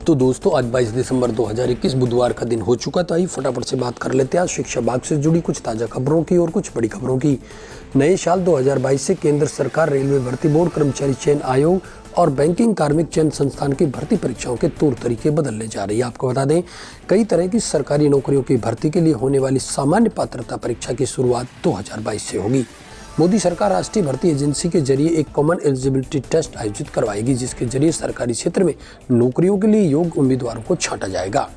तो दोस्तों आज 22 दिसंबर 2021 बुधवार का दिन हो चुका था। फटाफट से बात कर लेते हैं आज शिक्षा विभाग से जुड़ी कुछ ताज़ा खबरों की और कुछ बड़ी खबरों की। नए साल 2022 से केंद्र सरकार रेलवे भर्ती बोर्ड, कर्मचारी चयन आयोग और बैंकिंग कार्मिक चयन संस्थान की भर्ती परीक्षाओं के तौर तरीके बदलने जा रही है। आपको बता दें, कई तरह की सरकारी नौकरियों की भर्ती के लिए होने वाली सामान्य पात्रता परीक्षा की शुरुआत 2022 से होगी। मोदी सरकार राष्ट्रीय भर्ती एजेंसी के जरिए एक कॉमन एलिजिबिलिटी टेस्ट आयोजित करवाएगी, जिसके जरिए सरकारी क्षेत्र में नौकरियों के लिए योग्य उम्मीदवारों को छांटा जाएगा।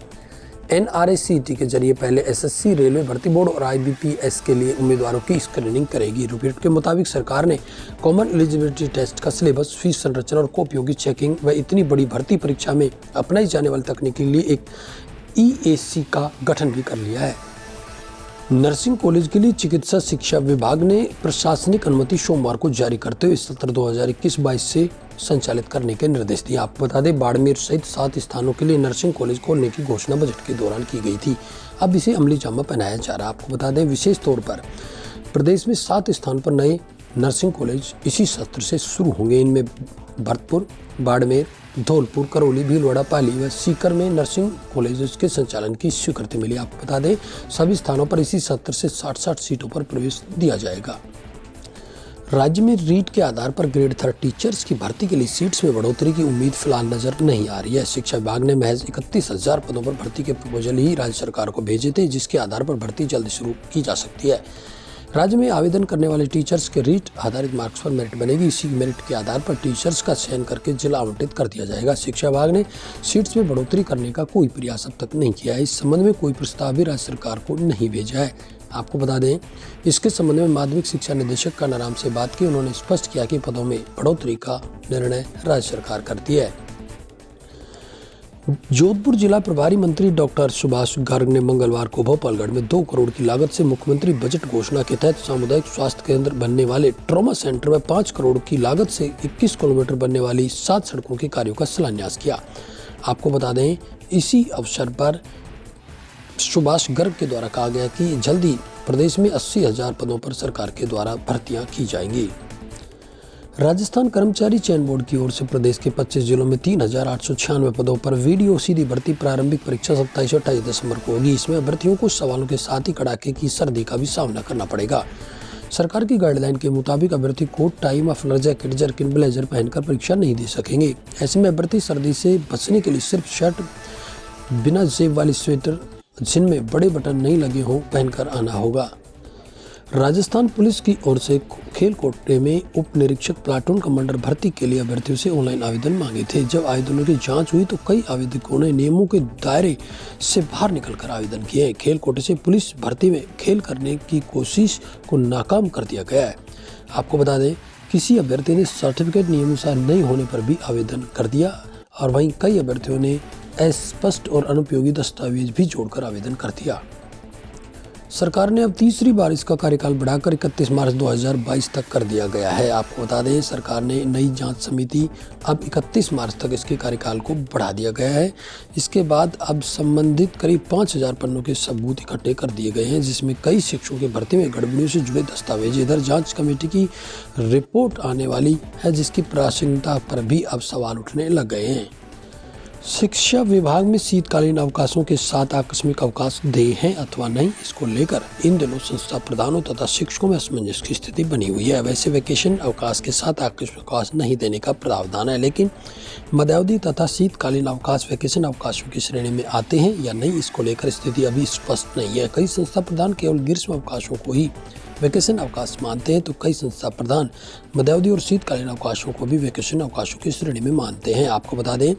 NRSCT के जरिए पहले SSC, रेलवे भर्ती बोर्ड और IBPS के लिए उम्मीदवारों की स्क्रीनिंग करेगी। रिपोर्ट के मुताबिक सरकार ने कॉमन एलिजिबिलिटी टेस्ट का सिलेबस, फीस संरचना और उपयोगी चेकिंग व इतनी बड़ी भर्ती परीक्षा में अपनाई जाने वाली तकनीक के लिए एक EAC का गठन भी कर लिया है। नर्सिंग कॉलेज के लिए चिकित्सा शिक्षा विभाग ने प्रशासनिक अनुमति सोमवार को जारी करते हुए सत्र 2021-22 से संचालित करने के निर्देश दिए। आपको बता दें, बाड़मेर सहित 7 स्थानों के लिए नर्सिंग कॉलेज खोलने की घोषणा बजट के दौरान की गई थी। अब इसे अमली जामा पहनाया जा रहा है। आपको बता दें, विशेष तौर पर प्रदेश में 7 स्थान पर नए नर्सिंग कॉलेज इसी सत्र से शुरू होंगे। इनमें भरतपुर, बाड़मेर, धौलपुर, करौली, भीलवाड़ा, पाली व सीकर में नर्सिंग कॉलेज के संचालन की स्वीकृति मिली। आपको बता दें, सभी स्थानों पर इसी सत्र से 60 सीटों पर प्रवेश दिया जाएगा। राज्य में रीट के आधार पर ग्रेड 3 टीचर्स की भर्ती के लिए सीट्स में बढ़ोतरी की उम्मीद फिलहाल नजर नहीं आ रही है। शिक्षा विभाग ने महज 31,000 पदों पर भर्ती के प्रपोजल ही राज्य सरकार को भेजे थे, जिसके आधार पर भर्ती जल्द शुरू की जा सकती है। राज्य में आवेदन करने वाले टीचर्स के रीट आधारित मार्क्स पर मेरिट बनेगी। इसी मेरिट के आधार पर टीचर्स का चयन करके जिला आवंटित कर दिया जाएगा। शिक्षा विभाग ने सीट्स में बढ़ोतरी करने का कोई प्रयास अब तक नहीं किया है। इस संबंध में कोई प्रस्ताव भी राज्य सरकार को नहीं भेजा है। आपको बता दें, इसके संबंध में माध्यमिक शिक्षा निदेशक कानाराम से बात की। उन्होंने स्पष्ट किया कि पदों में बढ़ोतरी का निर्णय राज्य सरकार करती है। जोधपुर जिला प्रभारी मंत्री डॉक्टर सुभाष गर्ग ने मंगलवार को भोपालगढ़ में 2 करोड़ की लागत से मुख्यमंत्री बजट घोषणा के तहत सामुदायिक स्वास्थ्य केंद्र बनने वाले ट्रॉमा सेंटर में 5 करोड़ की लागत से 21 किलोमीटर बनने वाली 7 सड़कों के कार्यों का शिलान्यास किया। आपको बता दें, इसी अवसर पर सुभाष गर्ग के द्वारा कहा गया कि जल्दी प्रदेश में 80,000 पदों पर सरकार के द्वारा भर्तियां की जाएंगी। राजस्थान कर्मचारी चयन बोर्ड की ओर से प्रदेश के 25 जिलों में 3,896 पदों पर वीडियो सीधी भर्ती प्रारंभिक परीक्षा 27 और 28 दिसंबर को होगी। इसमें अभ्यर्थियों को सवालों के साथ ही कड़ाके की सर्दी का भी सामना करना पड़ेगा। सरकार की गाइडलाइन के मुताबिक अभ्यर्थी coat, tie, muffler jacket, jerkin, blazer पहनकर परीक्षा नहीं दे सकेंगे। ऐसे में अभ्यर्थी सर्दी से बचने के लिए सिर्फ शर्ट, बिना जेब वाली स्वेटर जिनमें बड़े बटन नहीं लगे हों पहनकर आना होगा। राजस्थान पुलिस की ओर से खेल कोटे में उप निरीक्षक प्लाटून कमांडर भर्ती के लिए अभ्यर्थियों से ऑनलाइन आवेदन मांगे थे। जब आवेदनों की जांच हुई तो कई आवेदकों ने नियमों के दायरे से बाहर निकलकर आवेदन किए। खेल कोटे से पुलिस भर्ती में खेल करने की कोशिश को नाकाम कर दिया गया है। आपको बता दें, किसी अभ्यर्थी ने सर्टिफिकेट नियमानुसार नहीं होने पर भी आवेदन कर दिया और वहीं कई अभ्यर्थियों ने अस्पष्ट और अनुपयोगी दस्तावेज भी जोड़कर आवेदन कर दिया। सरकार ने अब तीसरी बार इसका कार्यकाल बढ़ाकर 31 मार्च 2022 तक कर दिया गया है। आपको बता दें, सरकार ने नई जांच समिति अब 31 मार्च तक इसके कार्यकाल को बढ़ा दिया गया है। इसके बाद अब संबंधित करीब 5,000 पन्नों के सबूत इकट्ठे कर दिए गए हैं, जिसमें कई शिक्षकों की भर्ती में गड़बड़ियों से जुड़े दस्तावेज। इधर जांच कमेटी की रिपोर्ट आने वाली है, जिसकी प्रासंगिकता पर भी अब सवाल उठने लग गए हैं। शिक्षा विभाग में शीतकालीन अवकाशों के साथ आकस्मिक अवकाश दे हैं अथवा नहीं, इसको लेकर इन दिनों संस्था प्रधानों तथा शिक्षकों में असमंजस की स्थिति बनी हुई है। वैसे वेकेशन अवकाश के साथ आकस्मिक अवकाश नहीं देने का प्रावधान है, लेकिन मध्यावधि तथा शीतकालीन अवकाश वेकेशन अवकाशों की श्रेणी में आते हैं या नहीं, इसको लेकर स्थिति अभी स्पष्ट नहीं है। कई संस्था प्रधान केवल ग्रीष्म अवकाशों को ही वेकेशन अवकाश मानते हैं, तो कई संस्था प्रधान मध्यावधि और शीतकालीन अवकाशों को भी वेकेशन अवकाशों की श्रेणी में मानते हैं। आपको बता दें,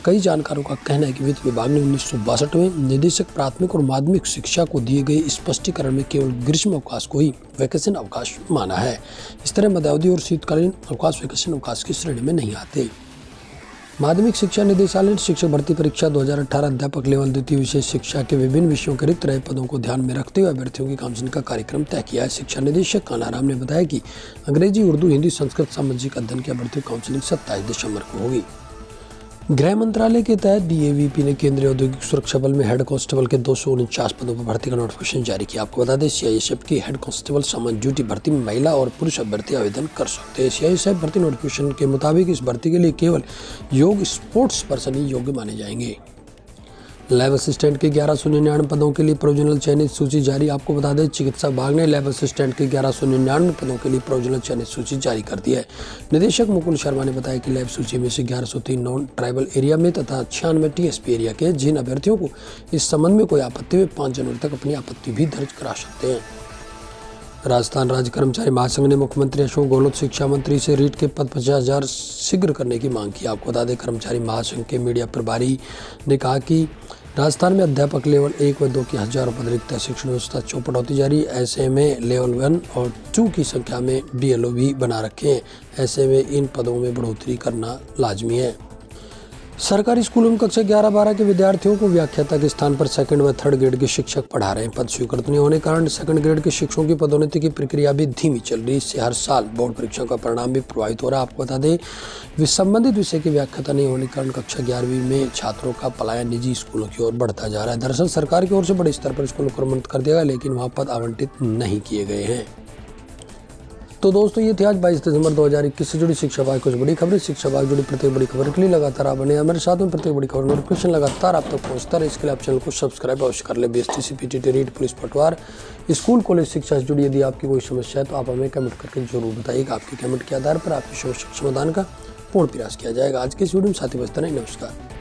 कई जानकारों का कहना है कि वित्त विभाग ने 1962 में निदेशक प्राथमिक और माध्यमिक शिक्षा को दिए गए स्पष्टीकरण में केवल ग्रीष्म अवकाश को ही वेकेशन अवकाश माना है। इस तरह मध्यावधि और शीतकालीन अवकाश वेकेशन अवकाश की श्रेणी में नहीं आते। माध्यमिक शिक्षा निदेशालय ने शिक्षक भर्ती परीक्षा 2018 अध्यापक लेवल द्वितीय विषय शिक्षा के विभिन्न विषयों के रिक्त रहे पदों को ध्यान में रखते हुए अभ्यर्थियों की काउंसलिंग का कार्यक्रम तय किया है। शिक्षा निदेशक कानाराम ने बताया कि अंग्रेजी, उर्दू, हिंदी, संस्कृत, सामाजिक अध्ययन के अभ्यर्थियों की काउंसलिंग 27 दिसंबर को होगी। गृह मंत्रालय के तहत DAVP ने केंद्रीय औद्योगिक सुरक्षा बल में हेड कांस्टेबल के 249 पदों पर भर्ती का नोटिफिकेशन जारी किया। आपको बता दें, CISF की हेड कांस्टेबल सामान्य ड्यूटी भर्ती में महिला और पुरुष अभ्यर्थी आवेदन कर सकते हैं। CISF भर्ती नोटिफिकेशन के मुताबिक इस भर्ती के लिए केवल योग्य स्पोर्ट्स पर्सन ही योग्य माने जाएंगे। लैब असिस्टेंट के 1199 पदों के लिए प्रोविजनल चयनित सूची जारी। आपको बता दें, चिकित्सा विभाग ने लैब असिस्टेंट के 1199 पदों के लिए प्रोविजनल चयनित सूची जारी कर दी है। निदेशक मुकुल शर्मा ने बताया कि लैब सूची में से 1103 नॉन ट्राइबल एरिया में तथा 96 TSP एरिया के जिन अभ्यर्थियों को इस संबंध में कोई आपत्ति वे 5 जनवरी तक अपनी आपत्ति भी दर्ज करा सकते हैं। राजस्थान राज्य कर्मचारी महासंघ ने मुख्यमंत्री अशोक गहलोत, शिक्षा मंत्री से रीट के पद 50,000 शीघ्र करने की मांग की। आपको बता दें, कर्मचारी महासंघ के मीडिया प्रभारी ने कहा कि राजस्थान में अध्यापक लेवल 1 व 2 की हजारों पद रिक्त है। शिक्षण व्यवस्था चौपट होती जा रही है। ऐसे में लेवल 1 और 2 की संख्या में BLO भी बना रखे हैं। ऐसे में इन पदों में बढ़ोतरी करना लाजमी है। सरकारी स्कूलों में कक्षा 11-12 के विद्यार्थियों को व्याख्याता के स्थान पर सेकंड व थर्ड ग्रेड के शिक्षक पढ़ा रहे हैं। पद स्वीकृत नहीं होने के कारण सेकंड ग्रेड के शिक्षकों की पदोन्नति की प्रक्रिया भी धीमी चल रही है। इससे हर साल बोर्ड परीक्षाओं का परिणाम भी प्रभावित हो रहा है। आपको बता दें, संबंधित विषय की व्याख्याता नहीं होने के कारण कक्षा 11वीं में छात्रों का पलायन निजी स्कूलों की ओर बढ़ता जा रहा है। दरअसल सरकार की ओर से बड़े स्तर पर स्कूलों को क्रमबद्ध कर दिया गया, लेकिन वहाँ पद आवंटित नहीं किए गए हैं। तो दोस्तों, ये थी आज 22 दिसंबर 2021 से जुड़ी शिक्षा विभाग कुछ बड़ी खबरें। शिक्षा विभाग जुड़ी प्रत्येक बड़ी खबर के लिए लगातार आप बने हमारे साथ में। प्रत्येक बड़ी खबर नोटिफिकेशन लगातार आप तक पहुंचता रहे, इसके लिए आप चैनल को सब्सक्राइब अवश्य कर ले। BSTC, PTT, रीट, पुलिस पटवार, स्कूल कॉलेज शिक्षा से जुड़ी यदि आपकी कोई समस्या है तो आप हमें कमेंट करके जरूर बताइएगा। आपके कमेंट के आधार पर आपकी समस्या समाधान का पूर्ण प्रयास किया जाएगा। आज के इस वीडियो में साथी बचता नहीं। नमस्कार।